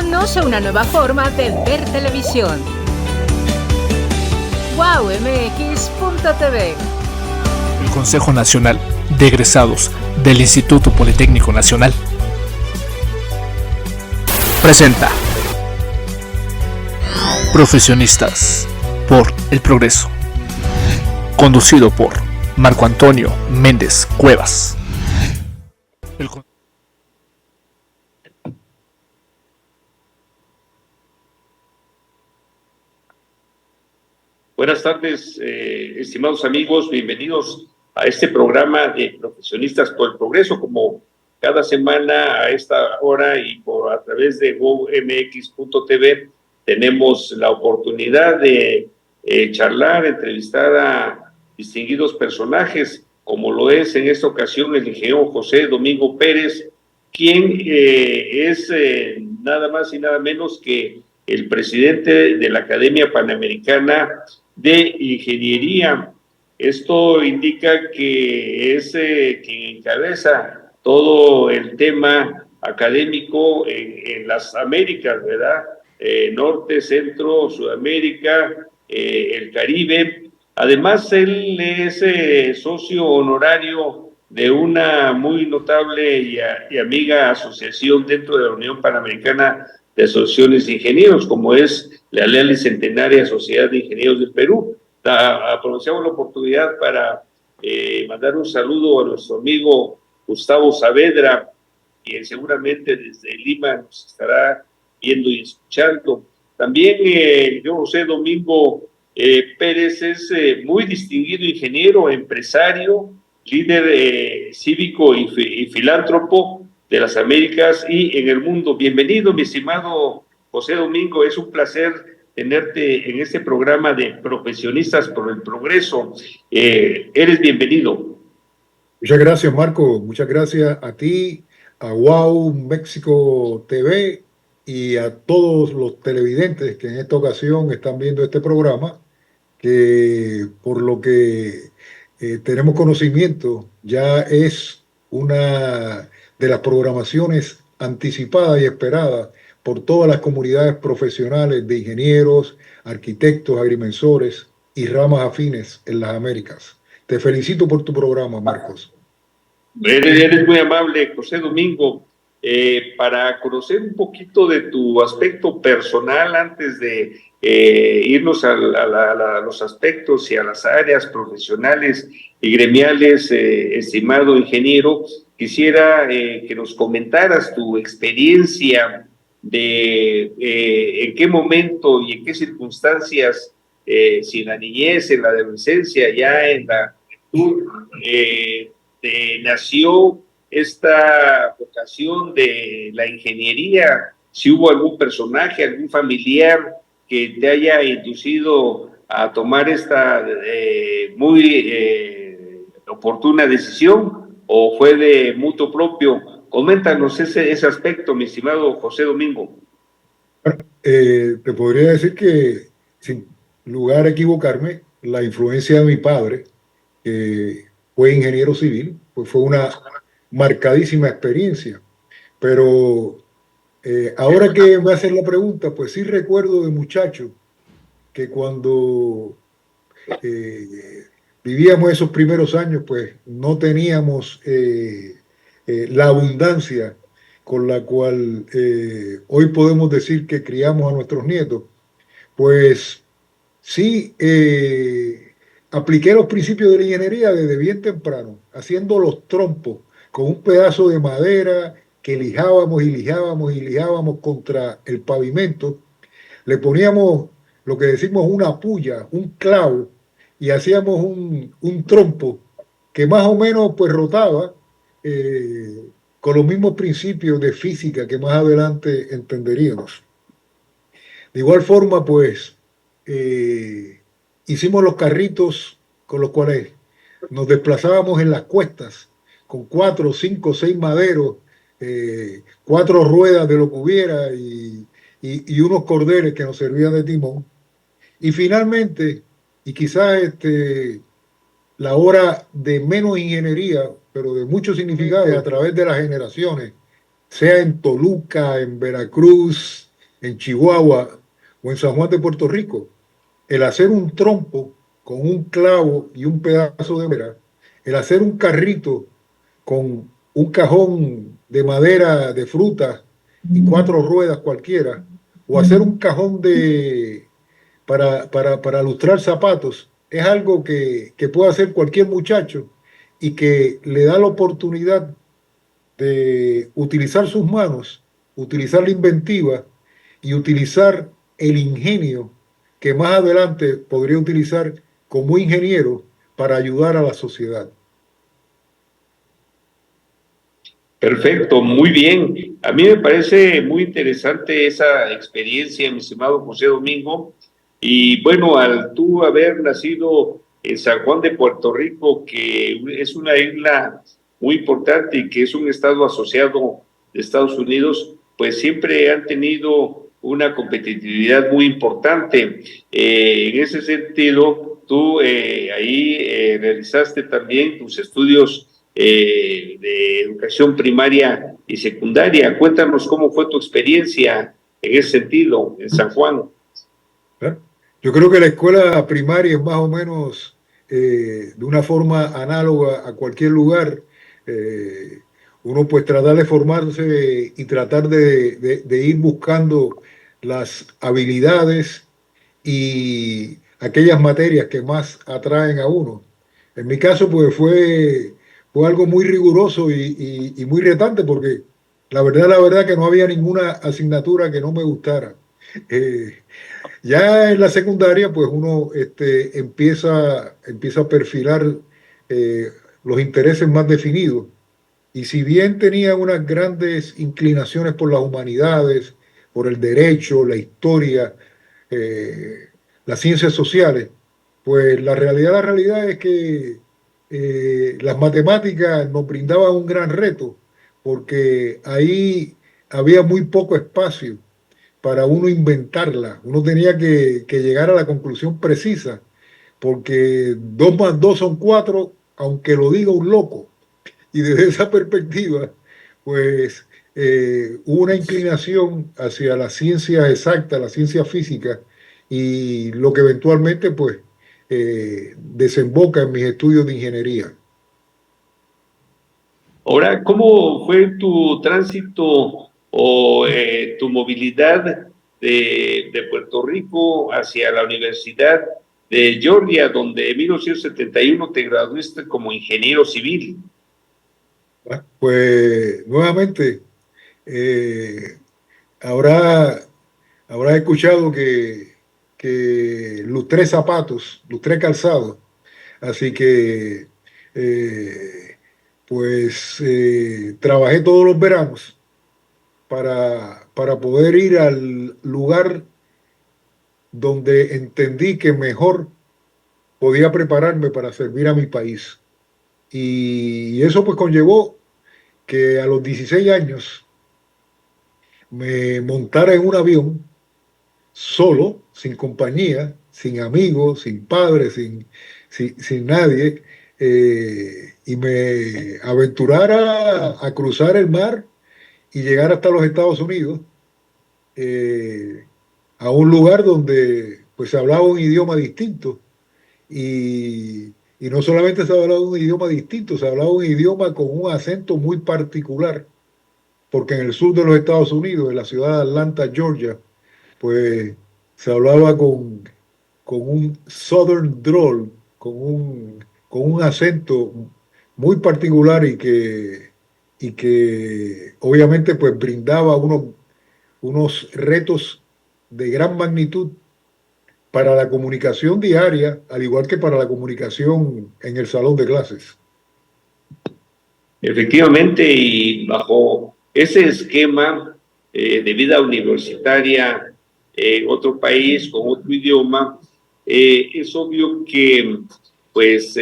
Acompáñanos a una nueva forma de ver televisión. WowMX.tv. El Consejo Nacional de Egresados del Instituto Politécnico Nacional presenta Profesionistas por el Progreso, conducido por Marco Antonio Méndez Cuevas. Buenas tardes, estimados amigos, bienvenidos a este programa de Profesionistas por el Progreso, como cada semana a esta hora y a través de WowMX.tv tenemos la oportunidad de charlar, entrevistar a distinguidos personajes, como lo es en esta ocasión el ingeniero José Domingo Pérez, quien es nada más y nada menos que el presidente de la Academia Panamericana de Ingeniería. Esto indica que es quien encabeza todo el tema académico en las Américas, ¿verdad? Norte, Centro, Sudamérica, el Caribe. Además, él es socio honorario de una muy notable y amiga asociación dentro de la Unión Panamericana de Asociaciones de Ingenieros, como es la Leal y Centenaria Sociedad de Ingenieros del Perú. Aprovechamos la oportunidad para mandar un saludo a nuestro amigo Gustavo Saavedra, quien seguramente desde Lima nos estará viendo y escuchando. También yo, José Domingo Pérez, es muy distinguido ingeniero, empresario, líder cívico y filántropo de las Américas y en el mundo. Bienvenido, mi estimado José Domingo, es un placer tenerte en este programa de Profesionistas por el Progreso. Eres bienvenido. Muchas gracias, Marco. Muchas gracias a ti, a Wow México TV y a todos los televidentes que en esta ocasión están viendo este programa, que por lo que tenemos conocimiento ya es una de las programaciones anticipadas y esperadas por todas las comunidades profesionales de ingenieros, arquitectos, agrimensores y ramas afines en las Américas. Te felicito por tu programa, Marcos. Eres muy amable, José Domingo. Para conocer un poquito de tu aspecto personal antes de irnos a los aspectos y a las áreas profesionales y gremiales, estimado ingeniero, quisiera que nos comentaras tu experiencia de en qué momento y en qué circunstancias, si en la niñez, en la adolescencia, ya en la juventud, nació esta vocación de la ingeniería, si hubo algún personaje, algún familiar que te haya inducido a tomar esta muy oportuna decisión, o fue de mutuo propio. Coméntanos ese aspecto, mi estimado José Domingo. Te podría decir que, sin lugar a equivocarme, la influencia de mi padre, que fue ingeniero civil, pues fue una marcadísima experiencia. Pero ahora que me hacen la pregunta, pues sí recuerdo de muchacho que cuando vivíamos esos primeros años, pues no teníamos la abundancia con la cual hoy podemos decir que criamos a nuestros nietos. Pues sí, apliqué los principios de la ingeniería desde bien temprano, haciendo los trompos con un pedazo de madera que lijábamos y lijábamos y lijábamos contra el pavimento. Le poníamos lo que decimos una puya, un clavo, y hacíamos un trompo que más o menos pues rotaba con los mismos principios de física que más adelante entenderíamos. De igual forma, pues, hicimos los carritos con los cuales nos desplazábamos en las cuestas con 4, 5, 6 maderos, 4 ruedas de lo que hubiera y unos cordeles que nos servían de timón. Y finalmente, y quizás la hora de menos ingeniería, pero de mucho significado a través de las generaciones, sea en Toluca, en Veracruz, en Chihuahua o en San Juan de Puerto Rico, el hacer un trompo con un clavo y un pedazo de madera, el hacer un carrito con un cajón de madera de fruta y 4 ruedas cualquiera, o hacer un cajón para lustrar zapatos, es algo que puede hacer cualquier muchacho y que le da la oportunidad de utilizar sus manos, utilizar la inventiva y utilizar el ingenio que más adelante podría utilizar como ingeniero para ayudar a la sociedad. Perfecto, muy bien. A mí me parece muy interesante esa experiencia, mi estimado José Domingo. Y bueno, al tú haber nacido en San Juan de Puerto Rico, que es una isla muy importante y que es un estado asociado de Estados Unidos, pues siempre han tenido una competitividad muy importante. En ese sentido, tú ahí realizaste también tus estudios de educación primaria y secundaria. Cuéntanos cómo fue tu experiencia en ese sentido en San Juan. Yo creo que la escuela primaria es más o menos de una forma análoga a cualquier lugar. Eh, Uno pues tratar de formarse y tratar de ir buscando las habilidades y aquellas materias que más atraen a uno. En mi caso, pues fue algo muy riguroso y muy retante porque la verdad que no había ninguna asignatura que no me gustara. Eh, ya en la secundaria, pues uno empieza a perfilar eh, los intereses más definidos. Y si bien tenía unas grandes inclinaciones por las humanidades, por el derecho, la historia, eh, las ciencias sociales, pues la realidad es que las matemáticas nos brindaban un gran reto, porque ahí había muy poco espacio para uno inventarla. Uno tenía que llegar a la conclusión precisa, porque 2 más 2 son 4, aunque lo diga un loco. Y desde esa perspectiva, pues hubo una inclinación hacia la ciencia exacta, la ciencia física, y lo que eventualmente pues desemboca en mis estudios de ingeniería. Ahora, ¿cómo fue tu tránsito o tu movilidad de Puerto Rico hacia la Universidad de Georgia, donde en 1971 te graduaste como ingeniero civil? Pues nuevamente, eh, habrá, habrá escuchado que lustré zapatos, lustré calzado, así que trabajé todos los veranos para poder ir al lugar donde entendí que mejor podía prepararme para servir a mi país. Y eso pues conllevó que a los 16 años me montara en un avión solo, sin compañía, sin amigos, sin padres, sin nadie, y me aventurara a cruzar el mar y llegar hasta los Estados Unidos, eh, a un lugar donde pues se hablaba un idioma distinto y no solamente se hablaba un idioma distinto, se hablaba un idioma con un acento muy particular, porque en el sur de los Estados Unidos, en la ciudad de Atlanta, Georgia, pues se hablaba con un southern drawl, con un acento muy particular y que obviamente pues brindaba unos retos de gran magnitud para la comunicación diaria, al igual que para la comunicación en el salón de clases. Efectivamente, y bajo ese esquema de vida universitaria en otro país, con otro idioma, es obvio que, pues,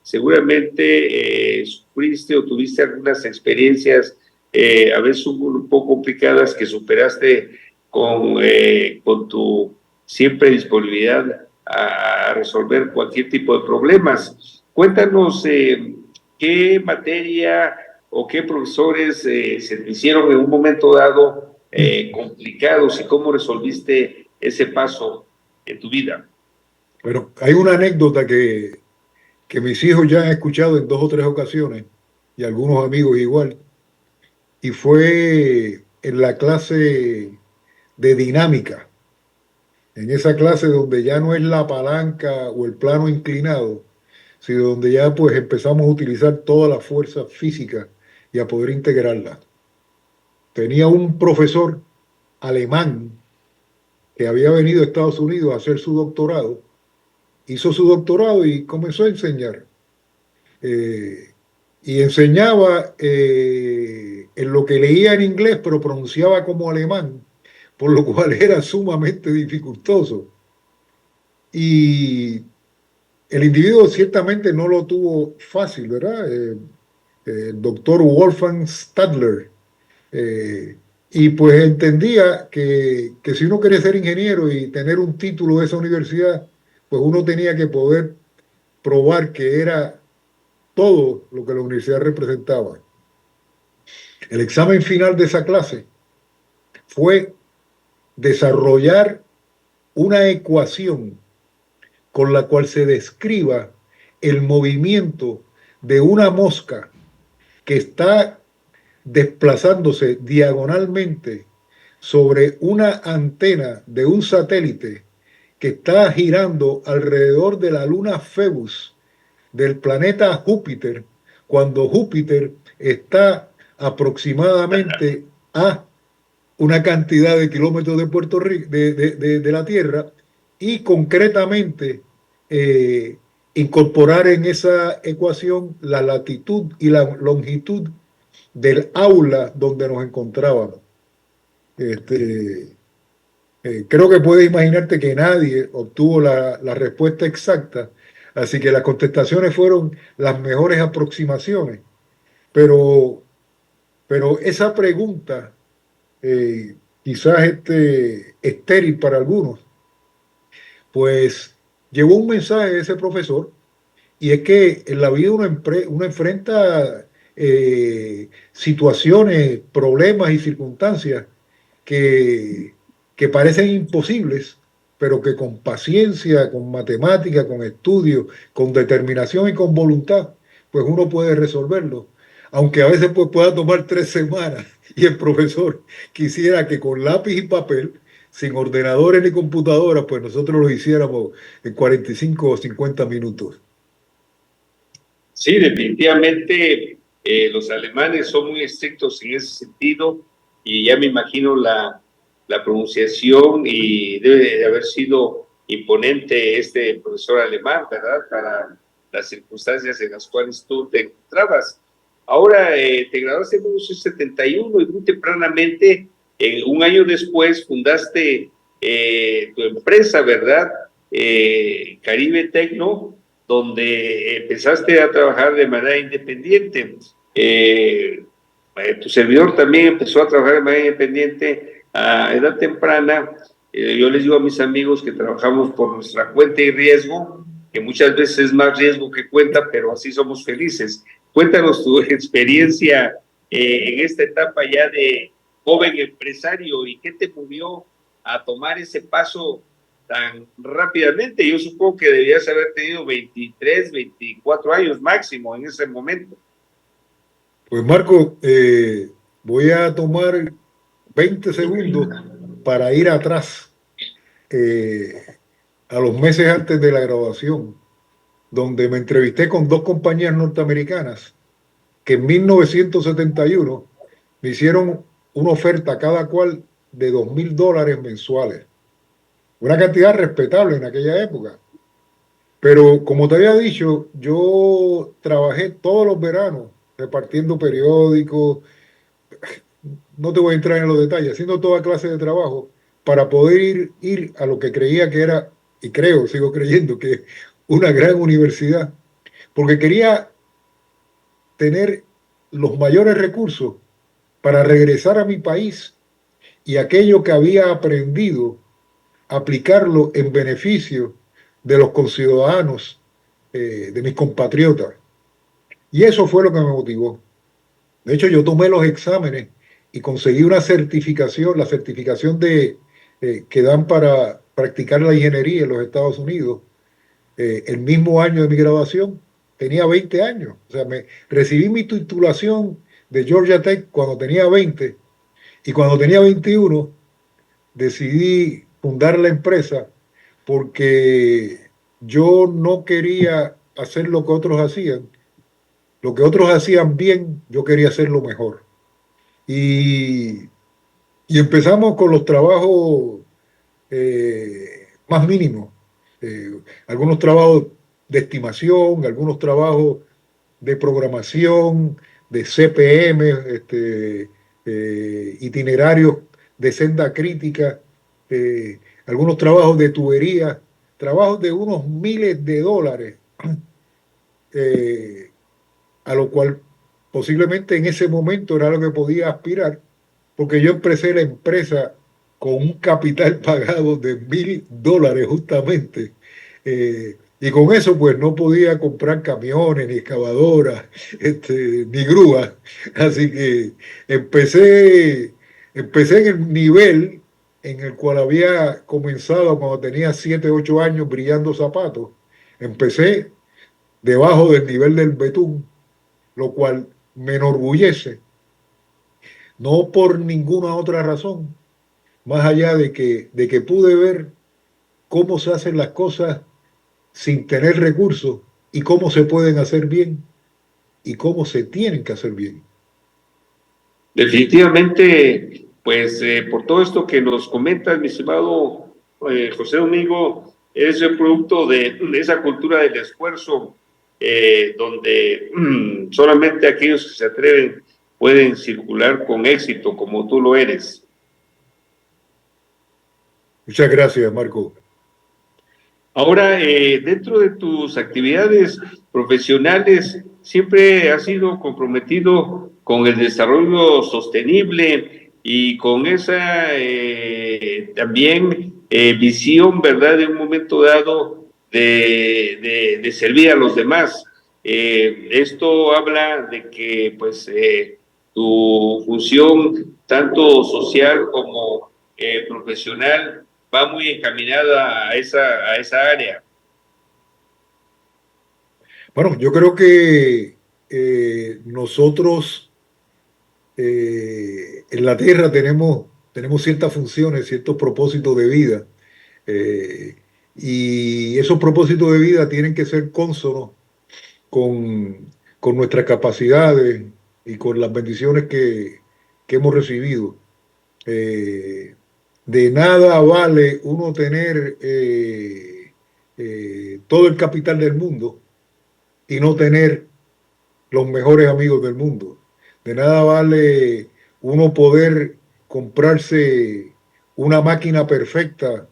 seguramente sufriste o tuviste algunas experiencias a veces un poco complicadas que superaste con tu siempre disponibilidad a resolver cualquier tipo de problemas. Cuéntanos qué materia o qué profesores se te hicieron en un momento dado complicados y cómo resolviste ese paso en tu vida. Bueno, hay una anécdota que mis hijos ya han escuchado en 2 o 3 ocasiones y algunos amigos igual, y fue en la clase de dinámica, en esa clase donde ya no es la palanca o el plano inclinado, sino donde ya pues empezamos a utilizar toda la fuerza física y a poder integrarla. Tenía un profesor alemán que había venido a Estados Unidos a hacer su doctorado, hizo su doctorado y comenzó a enseñar. Eh, y enseñaba en lo que leía en inglés, pero pronunciaba como alemán, por lo cual era sumamente dificultoso. Y el individuo ciertamente no lo tuvo fácil, ¿verdad? El doctor Wolfgang Stadler. eh, y pues entendía que si uno quería ser ingeniero y tener un título de esa universidad, pues uno tenía que poder probar que era todo lo que la universidad representaba. El examen final de esa clase fue desarrollar una ecuación con la cual se describa el movimiento de una mosca que está desplazándose diagonalmente sobre una antena de un satélite que está girando alrededor de la luna Phobos del planeta Júpiter, cuando Júpiter está aproximadamente a una cantidad de kilómetros de Puerto Rico, de la Tierra, y concretamente eh, incorporar en esa ecuación la latitud y la longitud del aula donde nos encontrábamos. Creo que puedes imaginarte que nadie obtuvo la respuesta exacta, así que las contestaciones fueron las mejores aproximaciones, pero, pero esa pregunta, quizás estéril para algunos, pues llevó un mensaje de ese profesor, y es que en la vida uno enfrenta situaciones, problemas y circunstancias que, que parecen imposibles, pero que con paciencia, con matemática, con estudio, con determinación y con voluntad, pues uno puede resolverlo. Aunque a veces pues, pueda tomar 3 semanas y el profesor quisiera que con lápiz y papel, sin ordenadores ni computadoras, pues nosotros lo hiciéramos en 45 o 50 minutos. Sí, definitivamente los alemanes son muy estrictos en ese sentido y ya me imagino la pronunciación y debe de haber sido imponente este profesor alemán, ¿verdad? Para las circunstancias en las cuales tú te encontrabas. Ahora te graduaste en 1971 y muy tempranamente, un año después, fundaste tu empresa, ¿verdad? Caribe Tecno, donde empezaste a trabajar de manera independiente. Tu servidor también empezó a trabajar de manera independiente a edad temprana. Yo les digo a mis amigos que trabajamos por nuestra cuenta y riesgo, que muchas veces es más riesgo que cuenta, pero así somos felices. Cuéntanos tu experiencia en esta etapa ya de joven empresario y qué te movió a tomar ese paso tan rápidamente. Yo supongo que debías haber tenido 23, 24 años máximo en ese momento. Pues Marco, voy a tomar 20 segundos para ir atrás a los meses antes de la graduación, donde me entrevisté con 2 compañías norteamericanas que en 1971 me hicieron una oferta cada cual de $2,000 mensuales. Una cantidad respetable en aquella época. Pero como te había dicho, yo trabajé todos los veranos repartiendo periódicos, no te voy a entrar en los detalles, haciendo toda clase de trabajo para poder ir a lo que creía que era, y creo, sigo creyendo que es una gran universidad, porque quería tener los mayores recursos para regresar a mi país y aquello que había aprendido, aplicarlo en beneficio de los conciudadanos, de mis compatriotas. Y eso fue lo que me motivó. De hecho, yo tomé los exámenes y conseguí una certificación, la certificación que dan para practicar la ingeniería en los Estados Unidos, el mismo año de mi graduación. Tenía 20 años. O sea, recibí mi titulación de Georgia Tech cuando tenía 20 y cuando tenía 21 decidí fundar la empresa porque yo no quería hacer lo que otros hacían. Lo que otros hacían bien, yo quería hacerlo mejor. Y, y empezamos con los trabajos más mínimos. Algunos trabajos de estimación, algunos trabajos de programación, de CPM, itinerarios de senda crítica, algunos trabajos de tubería, trabajos de unos miles de dólares, eh, a lo cual posiblemente en ese momento era lo que podía aspirar, porque yo empecé la empresa con un capital pagado de $1,000 justamente. Y con eso pues no podía comprar camiones, ni excavadoras, ni grúas. Así que empecé, empecé en el nivel en el cual había comenzado cuando tenía 7, 8 años brillando zapatos. Empecé debajo del nivel del betún, lo cual me enorgullece, no por ninguna otra razón, más allá de que pude ver cómo se hacen las cosas sin tener recursos y cómo se pueden hacer bien y cómo se tienen que hacer bien. Definitivamente, pues por todo esto que nos comentas, mi estimado José Domingo, es el producto de esa cultura del esfuerzo, donde solamente aquellos que se atreven pueden circular con éxito, como tú lo eres. Muchas gracias, Marco. Ahora, dentro de tus actividades profesionales, siempre has sido comprometido con el desarrollo sostenible y con esa también visión, ¿verdad?, de un momento dado de servir a los demás. Esto habla de que, pues, tu función, tanto social como profesional, va muy encaminada a esa área. Bueno, yo creo que nosotros en la Tierra tenemos ciertas funciones, ciertos propósitos de vida, eh, y esos propósitos de vida tienen que ser cónsonos con nuestras capacidades y con las bendiciones que hemos recibido. Eh, de nada vale uno tener todo el capital del mundo y no tener los mejores amigos del mundo. De nada vale uno poder comprarse una máquina perfecta,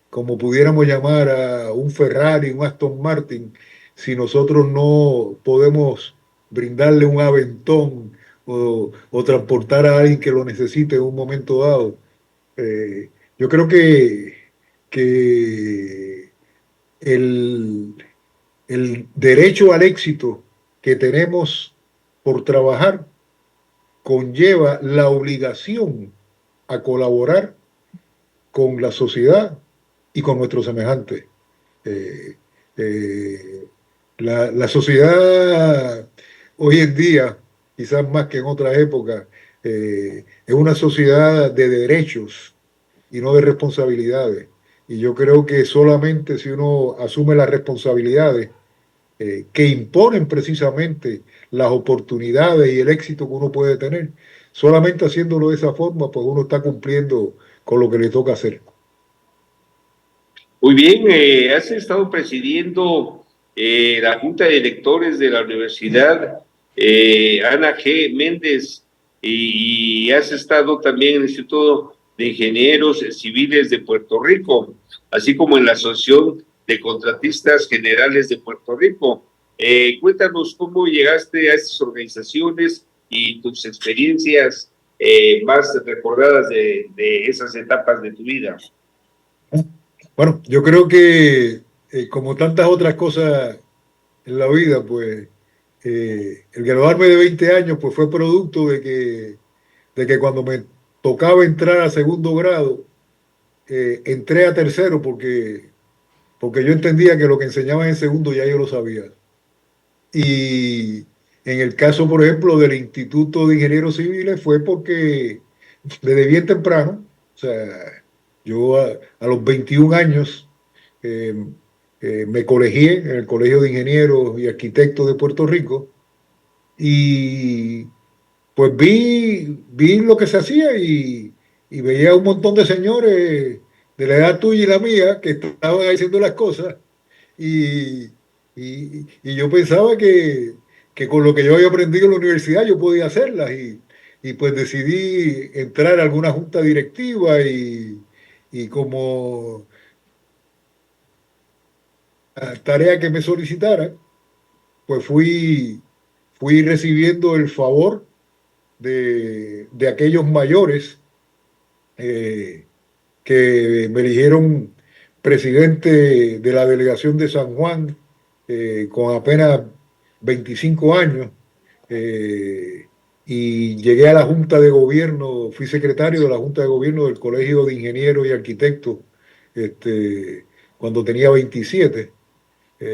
como pudiéramos llamar a un Ferrari, un Aston Martin, si nosotros no podemos brindarle un aventón o transportar a alguien que lo necesite en un momento dado. Yo creo que el, el derecho al éxito que tenemos por trabajar conlleva la obligación a colaborar con la sociedad y con nuestros semejantes. Eh, eh, la sociedad hoy en día, quizás más que en otras épocas, es una sociedad de derechos y no de responsabilidades. Y yo creo que solamente si uno asume las responsabilidades que imponen precisamente las oportunidades y el éxito que uno puede tener, solamente haciéndolo de esa forma, pues uno está cumpliendo con lo que le toca hacer. Muy bien, has estado presidiendo la Junta de Directores de la Universidad Ana G. Méndez y has estado también en el Instituto de Ingenieros Civiles de Puerto Rico, así como en la Asociación de Contratistas Generales de Puerto Rico. Cuéntanos cómo llegaste a estas organizaciones y tus experiencias más recordadas de esas etapas de tu vida. Bueno, yo creo que como tantas otras cosas en la vida, pues el graduarme de 20 años pues fue producto de que cuando me tocaba entrar a segundo grado, entré a tercero porque yo entendía que lo que enseñaban en segundo ya yo lo sabía. Y en el caso, por ejemplo, del Instituto de Ingenieros Civiles fue porque desde bien temprano, o sea, yo a los 21 años eh, me colegié en el Colegio de Ingenieros y Arquitectos de Puerto Rico y pues vi lo que se hacía y veía un montón de señores de la edad tuya y la mía que estaban ahí haciendo las cosas y, y yo pensaba que con lo que yo había aprendido en la universidad yo podía hacerlas y pues decidí entrar a alguna junta directiva y como tarea que me solicitaran, pues fui recibiendo el favor de aquellos mayores eh, que me eligieron presidente de la delegación de San Juan con apenas 25 años eh, y llegué a la Junta de Gobierno, fui secretario de la Junta de Gobierno del Colegio de Ingenieros y Arquitectos cuando tenía 27.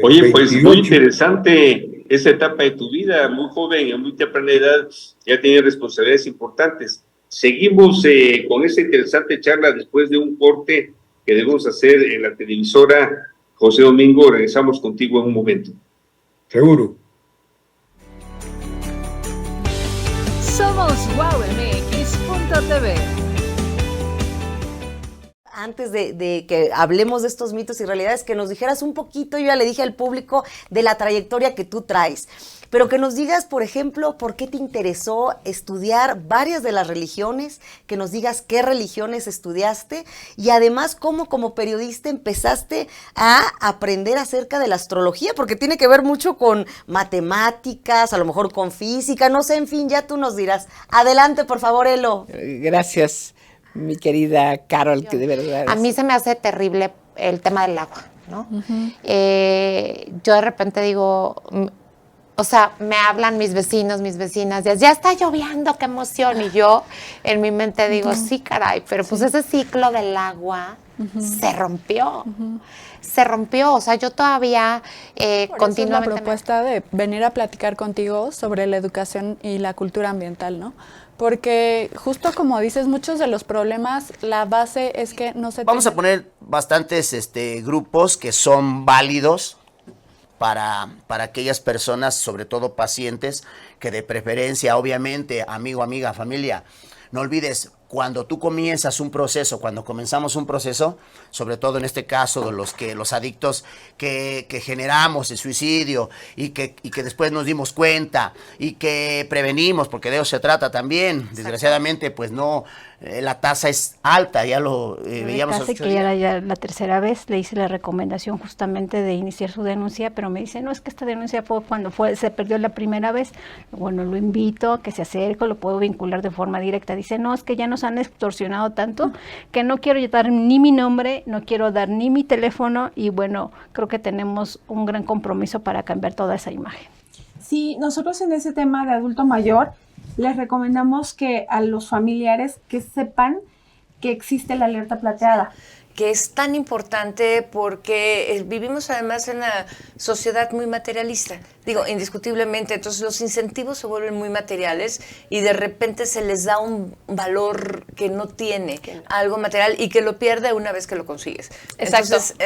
Oye, pues muy 28. interesante esa etapa de tu vida, muy joven, a muy temprana edad, ya tienes responsabilidades importantes. Seguimos con esta interesante charla después de un corte que debemos hacer en la televisora. José Domingo, regresamos contigo en un momento. Seguro. Somos wowmx.tv. Antes de que hablemos de estos mitos y realidades, que nos dijeras un poquito, yo ya le dije al público, de la trayectoria que tú traes, pero que nos digas, por ejemplo, por qué te interesó estudiar varias de las religiones, que nos digas qué religiones estudiaste y además cómo como periodista empezaste a aprender acerca de la astrología, porque tiene que ver mucho con matemáticas, a lo mejor con física, no sé, en fin, ya tú nos dirás. Adelante, por favor, Elo. Gracias, mi querida Carol, que de verdad... A mí se me hace terrible el tema del agua, ¿no? Yo de repente digo, o sea, me hablan mis vecinos, mis vecinas, ya está lloviendo, qué emoción, y yo en mi mente digo, sí, caray, pero pues ese ciclo del agua se rompió. Se rompió, o sea, yo todavía continuamente... Esa es la propuesta de venir a platicar contigo sobre la educación y la cultura ambiental, ¿no? Porque justo como dices, muchos de los problemas, la base es que no se... Vamos a poner bastantes grupos que son válidos para aquellas personas, sobre todo pacientes, que de preferencia, obviamente, amigo, amiga, familia, no olvides, cuando tú comienzas un proceso, cuando comenzamos un proceso, sobre todo en este caso de los adictos que generamos el suicidio y que después nos dimos cuenta y que prevenimos, porque de eso se trata también. Desgraciadamente, pues no, la tasa es alta, ya lo veíamos. Casi que ya era la tercera vez, le hice la recomendación justamente de iniciar su denuncia, pero me dice, no, es que esta denuncia fue cuando se perdió la primera vez. Bueno, lo invito a que se acerque, lo puedo vincular de forma directa. Dice, no, es que ya nos han extorsionado tanto que no quiero dar ni mi nombre, no quiero dar ni mi teléfono y bueno, creo que tenemos un gran compromiso para cambiar toda esa imagen. Sí, nosotros en ese tema de adulto mayor les recomendamos que a los familiares que sepan que existe la alerta plateada. Que es tan importante porque vivimos además en una sociedad muy materialista, digo, indiscutiblemente, entonces los incentivos se vuelven muy materiales y de repente se les da un valor que no tiene, algo material y que lo pierde una vez que lo consigues. Exacto, Entonces,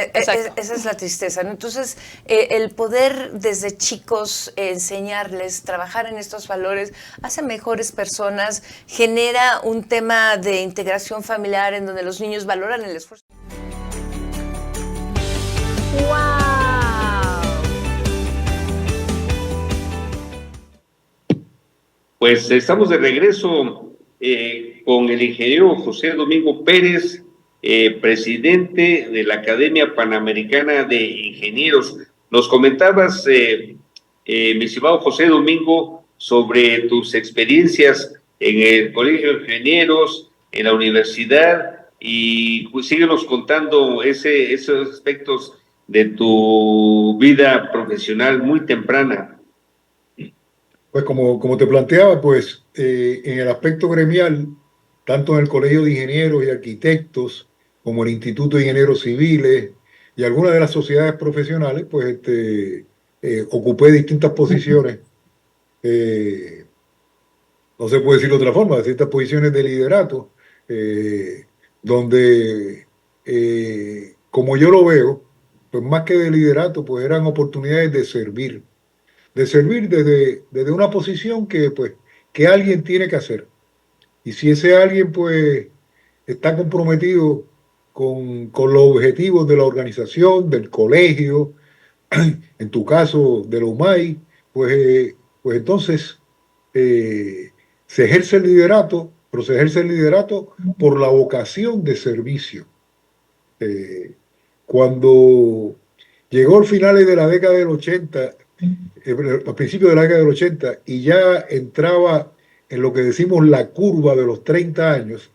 esa es la tristeza, ¿no? Entonces, el poder desde chicos enseñarles, trabajar en estos valores, hace mejores personas, genera un tema de integración familiar en donde los niños valoran el esfuerzo. ¡Wow! Pues estamos de regreso con el ingeniero José Domingo Pérez, presidente de la Academia Panamericana de Ingenieros. Nos comentabas, mi estimado José Domingo, sobre tus experiencias en el Colegio de Ingenieros, en la universidad, y pues síguenos contando esos aspectos de tu vida profesional muy temprana. Pues como te planteaba, pues en el aspecto gremial, tanto en el Colegio de Ingenieros y Arquitectos, como el Instituto de Ingenieros Civiles y algunas de las sociedades profesionales, pues ocupé distintas posiciones, eh, no se puede decir de otra forma, distintas posiciones de liderato, eh, donde, como yo lo veo, pues más que de liderato, pues eran oportunidades de servir desde una posición que, pues, que alguien tiene que hacer. Y si ese alguien, pues, está comprometido con los objetivos de la organización, del colegio, en tu caso, de la UMAI, pues entonces eh, se ejerce el liderato, pero se ejerce el liderato por la vocación de servicio. Eh, Cuando llegó el finales de la década del 80, a principios de la década del 80, y ya entraba en lo que decimos la curva de los 30 años,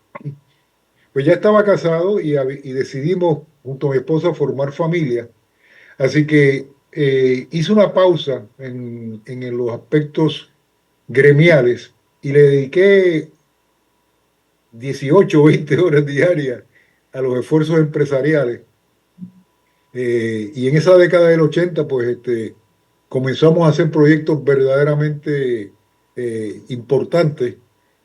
pues ya estaba casado y decidimos junto a mi esposa formar familia. Así que hice una pausa en los aspectos gremiales y le dediqué 18 o 20 horas diarias a los esfuerzos empresariales. Y en esa década del 80, pues comenzamos a hacer proyectos verdaderamente importantes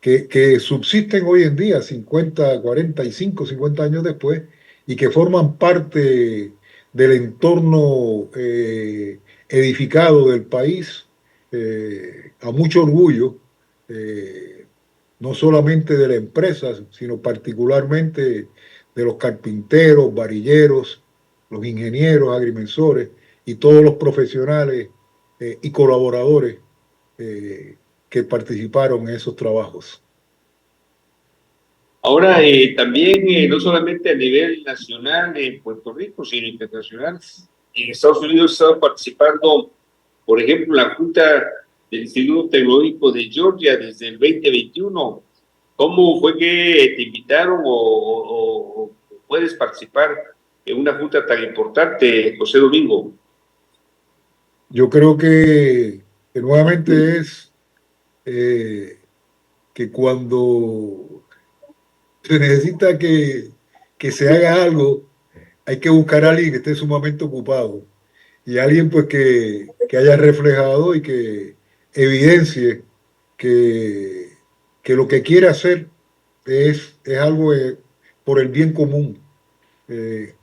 que subsisten hoy en día, 50, 45, 50 años después, y que forman parte del entorno edificado del país, a mucho orgullo, no solamente de la empresa, sino particularmente de los carpinteros, varilleros, los ingenieros, agrimensores y todos los profesionales y colaboradores que participaron en esos trabajos. Ahora, también, no solamente a nivel nacional en Puerto Rico, sino internacional, en Estados Unidos he estado participando, por ejemplo, en la Junta del Instituto Tecnológico de Georgia desde el 2021. ¿Cómo fue que te invitaron o puedes participar en una junta tan importante, José Domingo? Yo creo que nuevamente es que cuando se necesita que se haga algo, hay que buscar a alguien que esté sumamente ocupado y alguien pues que haya reflejado y que evidencie que, que lo que quiere hacer es algo por el bien común. De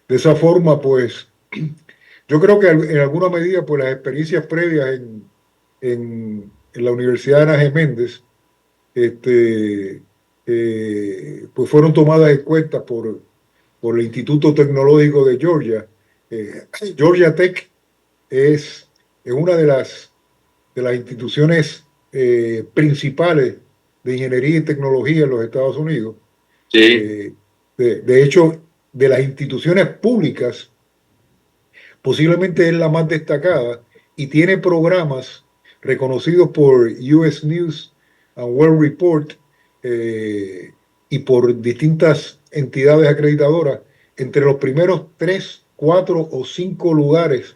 esa forma, pues, yo creo que en alguna medida, pues las experiencias previas en la Universidad de Ana G. Méndez, pues fueron tomadas en cuenta por el Instituto Tecnológico de Georgia. Georgia Tech es una de las instituciones principales de ingeniería y tecnología en los Estados Unidos. Sí. De hecho, de las instituciones públicas, posiblemente es la más destacada y tiene programas reconocidos por US News and World Report y por distintas entidades acreditadoras, entre los primeros 3, 4 o 5 lugares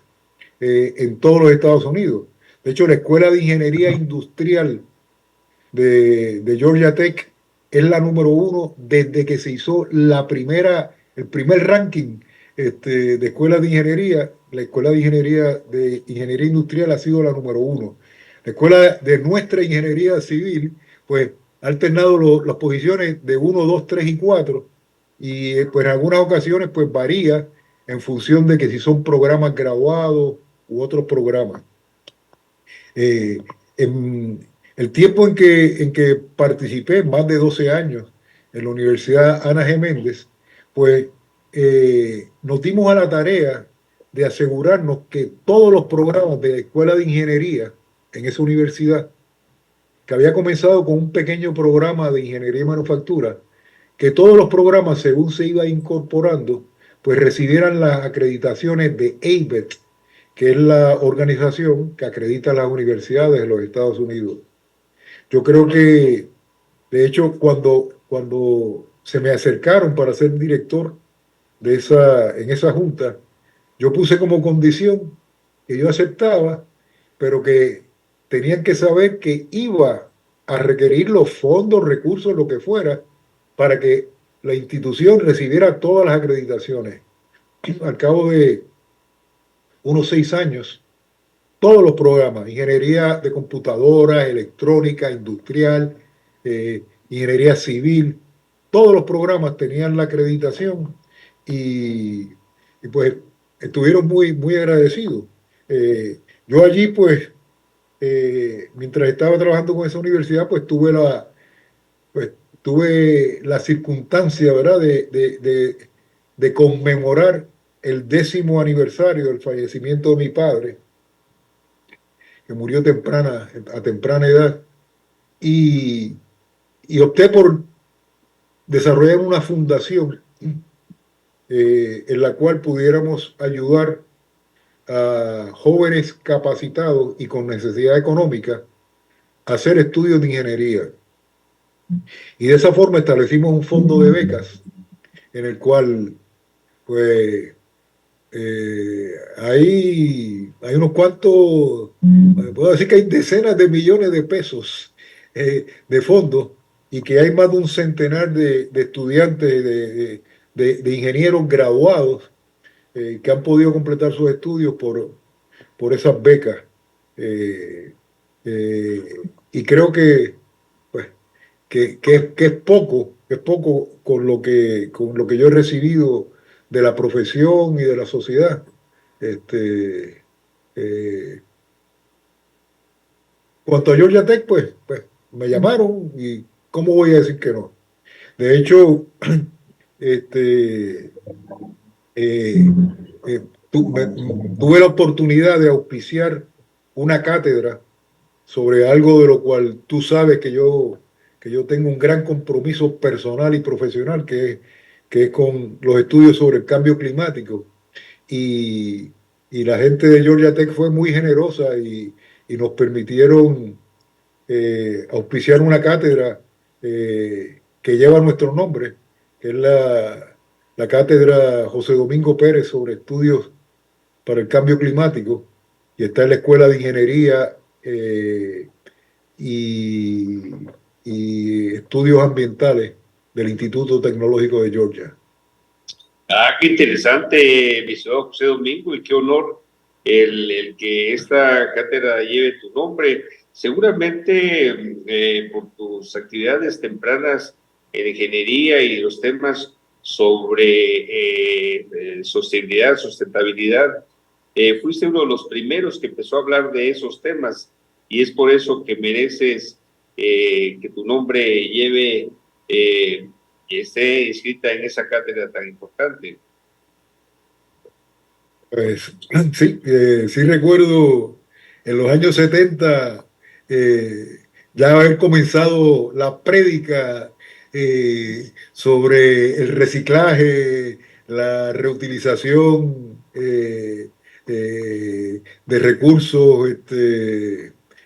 en todos los Estados Unidos. De hecho, la Escuela de Ingeniería Industrial de Georgia Tech es la número 1 desde que se hizo el primer ranking de escuelas de ingeniería. La Escuela de Ingeniería Industrial ha sido la número 1. La Escuela de nuestra Ingeniería Civil, pues, ha alternado las posiciones de 1, 2, 3 y 4, y pues en algunas ocasiones pues varía en función de que si son programas graduados u otros programas. En el tiempo en que participé, más de 12 años, en la Universidad Ana G. Méndez, pues nos dimos a la tarea de asegurarnos que todos los programas de la Escuela de Ingeniería en esa universidad, que había comenzado con un pequeño programa de Ingeniería y Manufactura, que todos los programas, según se iba incorporando, pues recibieran las acreditaciones de ABET, que es la organización que acredita las universidades de los Estados Unidos. Yo creo que, de hecho, cuando se me acercaron para ser director en esa junta, yo puse como condición que yo aceptaba, pero que tenían que saber que iba a requerir los fondos, recursos, lo que fuera, para que la institución recibiera todas las acreditaciones. Al cabo de unos 6 años, todos los programas, ingeniería de computadoras, electrónica, industrial, ingeniería civil, todos los programas tenían la acreditación y, y pues estuvieron muy, muy agradecidos. Yo allí pues, mientras estaba trabajando con esa universidad, pues tuve la circunstancia, ¿verdad?, de conmemorar el 10º aniversario del fallecimiento de mi padre, que murió a temprana edad, y opté por desarrollar una fundación en la cual pudiéramos ayudar a jóvenes capacitados y con necesidad económica a hacer estudios de ingeniería. Y de esa forma establecimos un fondo de becas en el cual, pues, hay unos cuantos, puedo decir que hay decenas de millones de pesos de fondos y que hay más de un centenar de estudiantes, de ingenieros graduados que han podido completar sus estudios por esas becas. Y creo que, pues, que es poco con lo que yo he recibido de la profesión y de la sociedad. Cuanto a Georgia Tech, pues me llamaron y ¿cómo voy a decir que no? De hecho, tuve la oportunidad de auspiciar una cátedra sobre algo de lo cual tú sabes que yo tengo un gran compromiso personal y profesional, que es con los estudios sobre el cambio climático. Y la gente de Georgia Tech fue muy generosa y nos permitieron auspiciar una cátedra que lleva nuestro nombre, que es la cátedra José Domingo Pérez sobre estudios para el cambio climático, y está en la Escuela de Ingeniería y Estudios Ambientales del Instituto Tecnológico de Georgia. Qué interesante, mi estimado José Domingo, y qué honor el que esta cátedra lleve tu nombre. Seguramente por tus actividades tempranas en ingeniería y los temas sobre sostenibilidad, sustentabilidad, fuiste uno de los primeros que empezó a hablar de esos temas, y es por eso que mereces que tu nombre lleve y esté inscrita en esa cátedra tan importante. Pues sí, sí recuerdo en los años 70 ya haber comenzado la prédica sobre el reciclaje, la reutilización de recursos,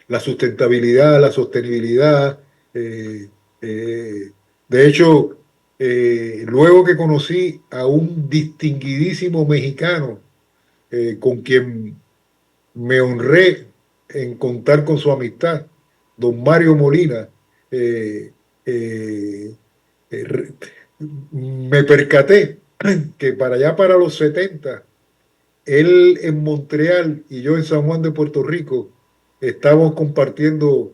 la sustentabilidad, la sostenibilidad. De hecho, luego que conocí a un distinguidísimo mexicano con quien me honré en contar con su amistad, don Mario Molina, me percaté que para allá, para los 70, él en Montreal y yo en San Juan de Puerto Rico estábamos compartiendo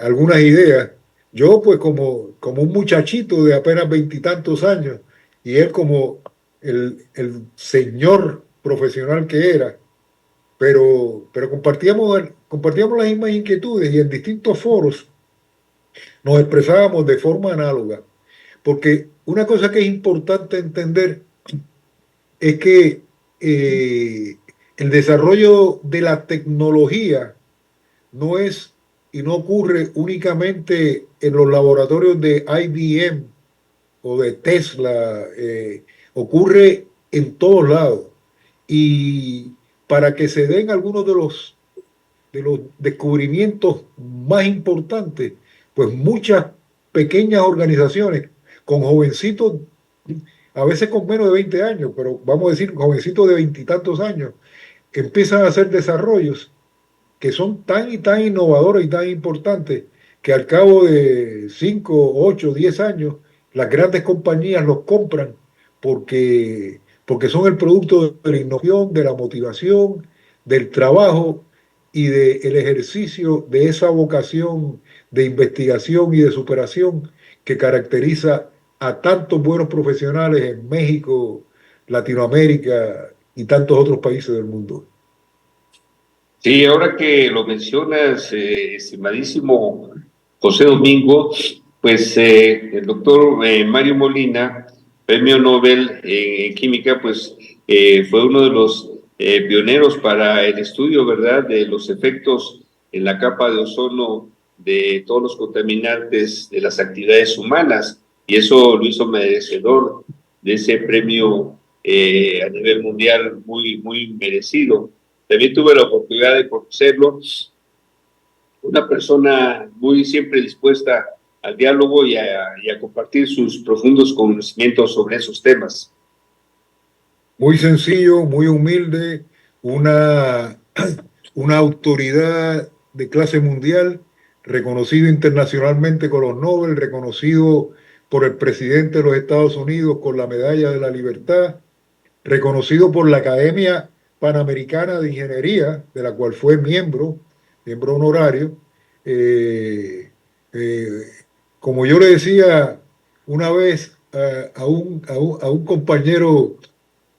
algunas ideas. Yo pues como un muchachito de apenas 20 y tantos años, y él como el señor profesional que era, pero compartíamos las mismas inquietudes, y en distintos foros nos expresábamos de forma análoga. Porque una cosa que es importante entender es que el desarrollo de la tecnología no es y no ocurre únicamente en los laboratorios de IBM o de Tesla, ocurre en todos lados. Y para que se den algunos de los descubrimientos más importantes, pues muchas pequeñas organizaciones con jovencitos, a veces con menos de 20 años, pero vamos a decir jovencitos de 20 y tantos años, empiezan a hacer desarrollos que son tan y tan innovadores y tan importantes que al cabo de 5, 8, 10 años, las grandes compañías los compran porque son el producto de la innovación, de la motivación, del trabajo y del ejercicio de esa vocación de investigación y de superación que caracteriza a tantos buenos profesionales en México, Latinoamérica y tantos otros países del mundo. Sí, ahora que lo mencionas, estimadísimo José Domingo, pues el doctor Mario Molina, premio Nobel en Química, pues fue uno de los pioneros para el estudio, ¿verdad?, de los efectos en la capa de ozono de todos los contaminantes de las actividades humanas, y eso lo hizo merecedor de ese premio a nivel mundial muy merecido. También tuve la oportunidad de conocerlo, una persona muy siempre dispuesta al diálogo y a compartir sus profundos conocimientos sobre esos temas. Muy sencillo, muy humilde, una autoridad de clase mundial, reconocido internacionalmente con los Nobel, reconocido por el presidente de los Estados Unidos con la Medalla de la Libertad, reconocido por la Academia Panamericana de Ingeniería, de la cual fue miembro honorario. Como yo le decía una vez a un compañero,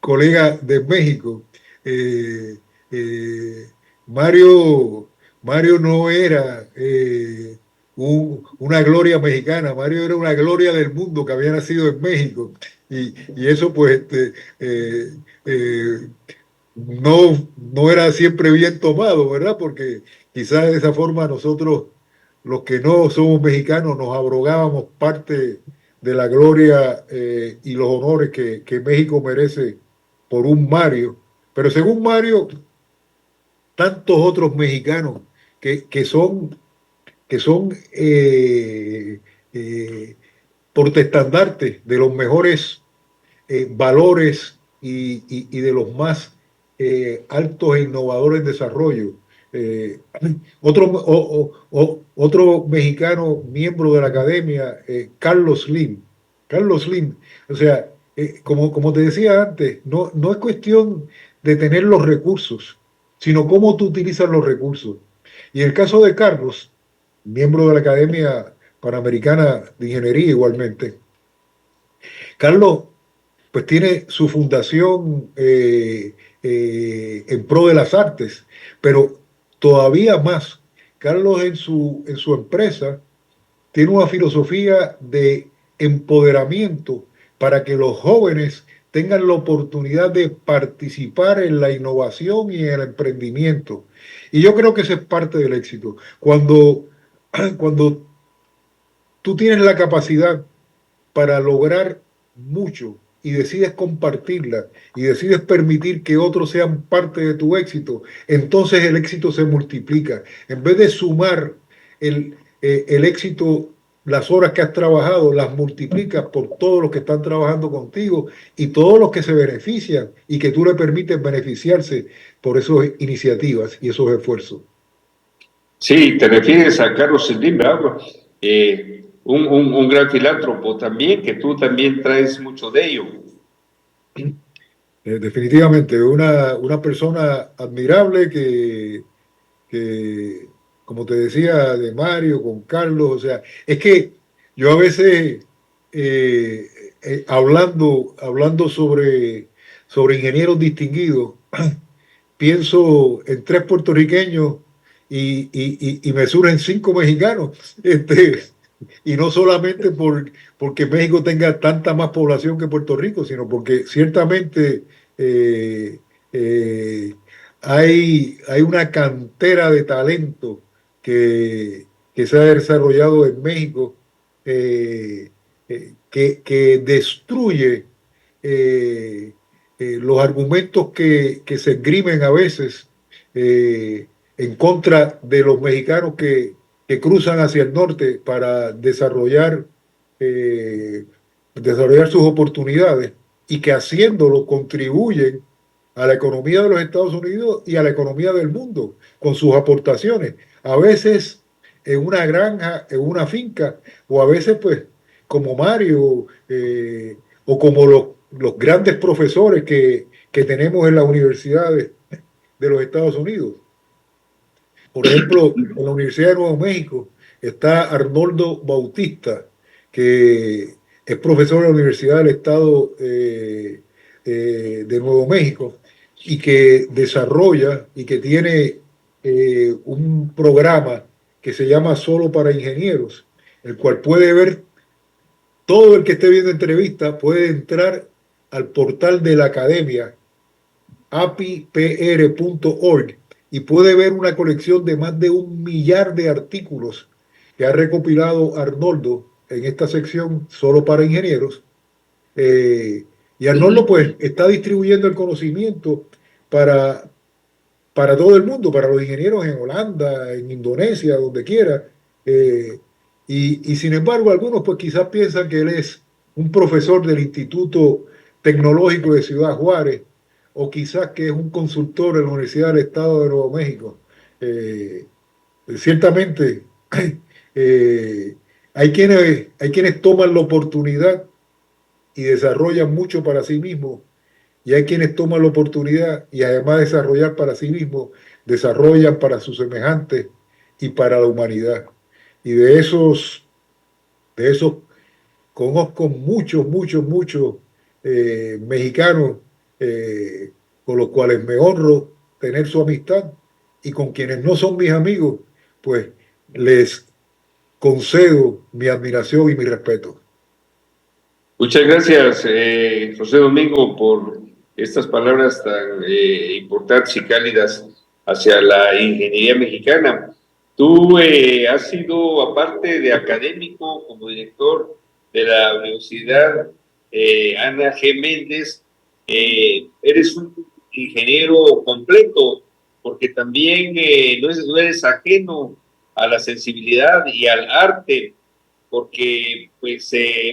colega de México, Mario no era una gloria mexicana, Mario era una gloria del mundo que había nacido en México. Y eso pues no era siempre bien tomado, ¿verdad? Porque quizás de esa forma nosotros, los que no somos mexicanos, nos abrogábamos parte de la gloria y los honores que México merece por un Mario. Pero según Mario, tantos otros mexicanos que son portaestandartes de los mejores valores y de los más altos e innovadores en desarrollo. Otro mexicano miembro de la academia, Carlos Slim. Carlos Slim, o sea, como te decía antes, no es cuestión de tener los recursos, sino cómo tú utilizas los recursos. Y en el caso de Carlos, miembro de la Academia Panamericana de Ingeniería igualmente, Carlos pues tiene su fundación en pro de las artes, pero todavía más, Carlos en su empresa tiene una filosofía de empoderamiento para que los jóvenes tengan la oportunidad de participar en la innovación y en el emprendimiento. Y yo creo que ese es parte del éxito. Cuando tú tienes la capacidad para lograr mucho y decides compartirla y decides permitir que otros sean parte de tu éxito, entonces el éxito se multiplica. En vez de sumar el éxito, las horas que has trabajado, las multiplicas por todos los que están trabajando contigo y todos los que se benefician y que tú le permites beneficiarse por esas iniciativas y esos esfuerzos. Sí, te refieres a Carlos Slim, ¿verdad? Un gran filántropo también, que tú también traes mucho de ello. Definitivamente, una persona admirable que, como te decía, de Mario, con Carlos, o sea, es que yo a veces, hablando sobre ingenieros distinguidos, pienso en 3 puertorriqueños y me surgen 5 mexicanos, y no solamente porque México tenga tanta más población que Puerto Rico, sino porque ciertamente hay una cantera de talento que se ha desarrollado en México que destruye los argumentos que se esgrimen a veces en contra de los mexicanos que cruzan hacia el norte para desarrollar sus oportunidades y que haciéndolo contribuyen a la economía de los Estados Unidos y a la economía del mundo con sus aportaciones. A veces en una granja, en una finca, o a veces pues como Mario, o como los grandes profesores que tenemos en las universidades de los Estados Unidos. Por ejemplo, en la Universidad de Nuevo México está Arnoldo Bautista, que es profesor de la Universidad del Estado de Nuevo México y que desarrolla y que tiene un programa que se llama Solo para Ingenieros, el cual puede ver, todo el que esté viendo entrevista puede entrar al portal de la academia, apipr.org, y puede ver una colección de más de 1 millar de artículos que ha recopilado Arnoldo en esta sección Solo para Ingenieros. Y Arnoldo pues está distribuyendo el conocimiento para todo el mundo, para los ingenieros en Holanda, en Indonesia, donde quiera. Y sin embargo, algunos pues quizás piensan que él es un profesor del Instituto Tecnológico de Ciudad Juárez, o quizás que es un consultor en la Universidad del Estado de Nuevo México. Ciertamente, hay quienes toman la oportunidad y desarrollan mucho para sí mismos, y hay quienes toman la oportunidad y además de desarrollar para sí mismos, desarrollan para sus semejantes y para la humanidad. Y de esos conozco muchos mexicanos con los cuales me honro tener su amistad, y con quienes no son mis amigos, pues les concedo mi admiración y mi respeto. Muchas gracias, José Domingo, por estas palabras tan importantes y cálidas hacia la ingeniería mexicana. Tú has sido, aparte de académico, como director de la Universidad Ana G. Méndez, eres un ingeniero completo, porque también no eres ajeno a la sensibilidad y al arte, porque pues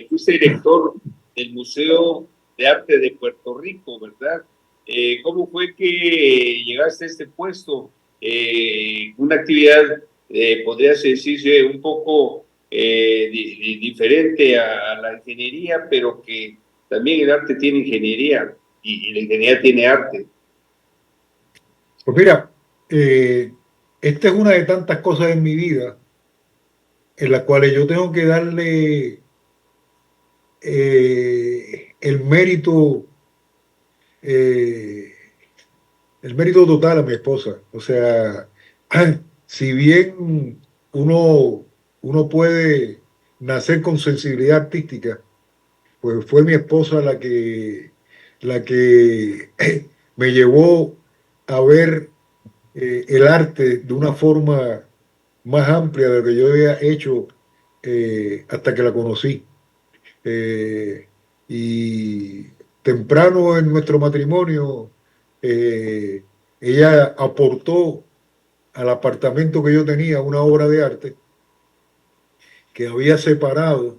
fuiste director del Museo de Arte de Puerto Rico, ¿verdad? ¿Cómo fue que llegaste a este puesto? Una actividad, podrías decirse, un poco diferente a la ingeniería, pero que también el arte tiene ingeniería y la ingeniería tiene arte. Pues mira, esta es una de tantas cosas en mi vida en las cuales yo tengo que darle el mérito total a mi esposa. O sea, si bien uno puede nacer con sensibilidad artística, pues fue mi esposa la que me llevó a ver el arte de una forma más amplia de lo que yo había hecho hasta que la conocí. Y temprano en nuestro matrimonio, ella aportó al apartamento que yo tenía una obra de arte que había separado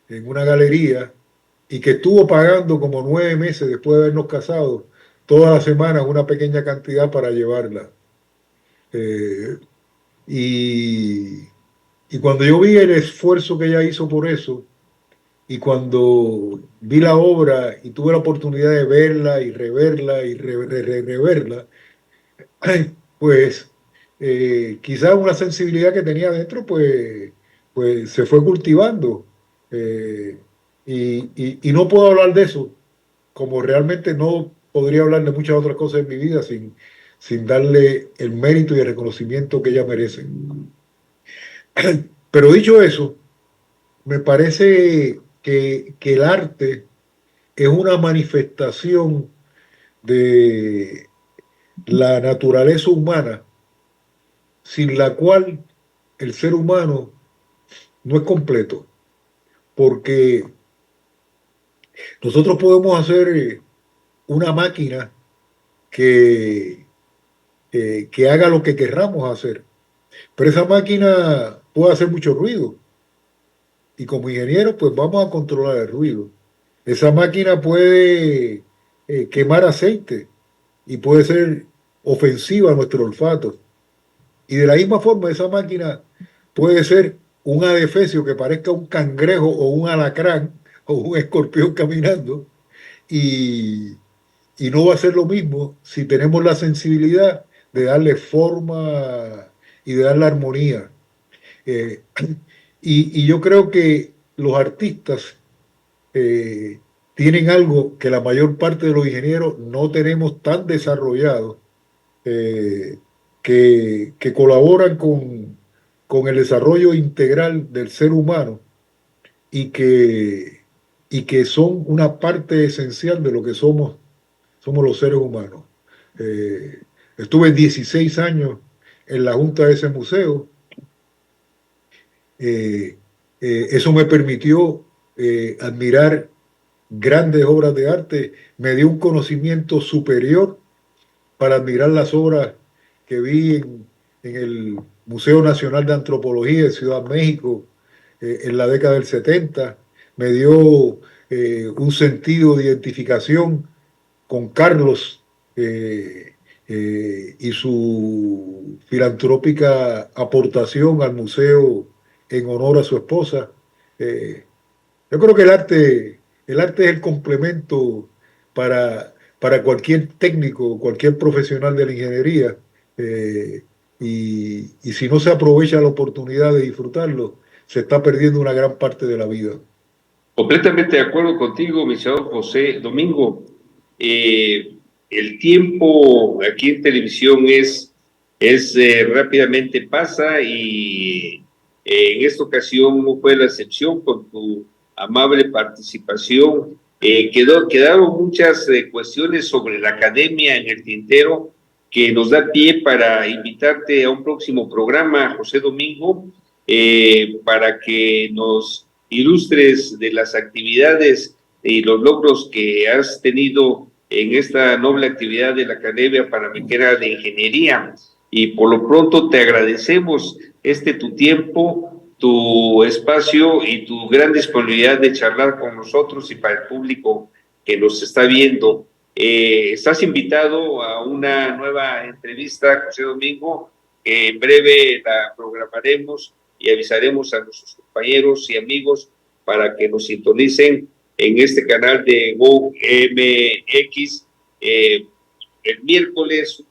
en una galería y que estuvo pagando como 9 meses después de habernos casado, todas las semanas una pequeña cantidad para llevarla. Y cuando yo vi el esfuerzo que ella hizo por eso, y cuando vi la obra y tuve la oportunidad de verla y reverla y reverla, pues quizás una sensibilidad que tenía dentro, pues se fue cultivando. Y no puedo hablar de eso, como realmente no podría hablar de muchas otras cosas en mi vida sin darle el mérito y el reconocimiento que ella merece. Pero dicho eso, me parece que el arte es una manifestación de la naturaleza humana, sin la cual el ser humano no es completo, porque nosotros podemos hacer una máquina que haga lo que querramos hacer, pero esa máquina puede hacer mucho ruido, y como ingenieros pues vamos a controlar el ruido. Esa máquina puede quemar aceite, y puede ser ofensiva a nuestro olfato. Y de la misma forma, esa máquina puede ser un adefesio que parezca un cangrejo o un alacrán o un escorpión caminando, y no va a ser lo mismo si tenemos la sensibilidad de darle forma y de darle armonía. Eh, y yo creo que los artistas tienen algo que la mayor parte de los ingenieros no tenemos tan desarrollado, que colaboran con el desarrollo integral del ser humano y que son una parte esencial de lo que somos los seres humanos. Estuve 16 años en la junta de ese museo. Eso me permitió admirar grandes obras de arte, me dio un conocimiento superior para admirar las obras que vi en el Museo Nacional de Antropología de Ciudad de México en la década del 70, me dio un sentido de identificación con Carlos y su filantrópica aportación al museo en honor a su esposa. Yo creo que el arte es el complemento para cualquier técnico, cualquier profesional de la ingeniería, y si no se aprovecha la oportunidad de disfrutarlo, se está perdiendo una gran parte de la vida. Completamente de acuerdo contigo, mi señor José Domingo. El tiempo aquí en televisión rápidamente pasa, y en esta ocasión no fue la excepción con tu amable participación. Quedaron muchas cuestiones sobre la academia en el tintero que nos da pie para invitarte a un próximo programa, José Domingo, para que nos ilustres de las actividades y los logros que has tenido en esta noble actividad de la Academia Panamericana de Ingeniería. Y por lo pronto te agradecemos tu tiempo, tu espacio y tu gran disponibilidad de charlar con nosotros y para el público que nos está viendo. Estás invitado a una nueva entrevista, José Domingo, que en breve la programaremos y avisaremos a nuestros compañeros y amigos para que nos sintonicen en este canal de GoMX el miércoles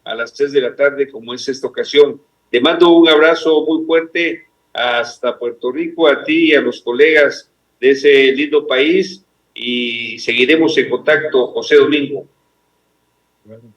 a las 3 de la tarde, como es esta ocasión. Te mando un abrazo muy fuerte hasta Puerto Rico, a ti y a los colegas de ese lindo país, y seguiremos en contacto, José Domingo. Bueno.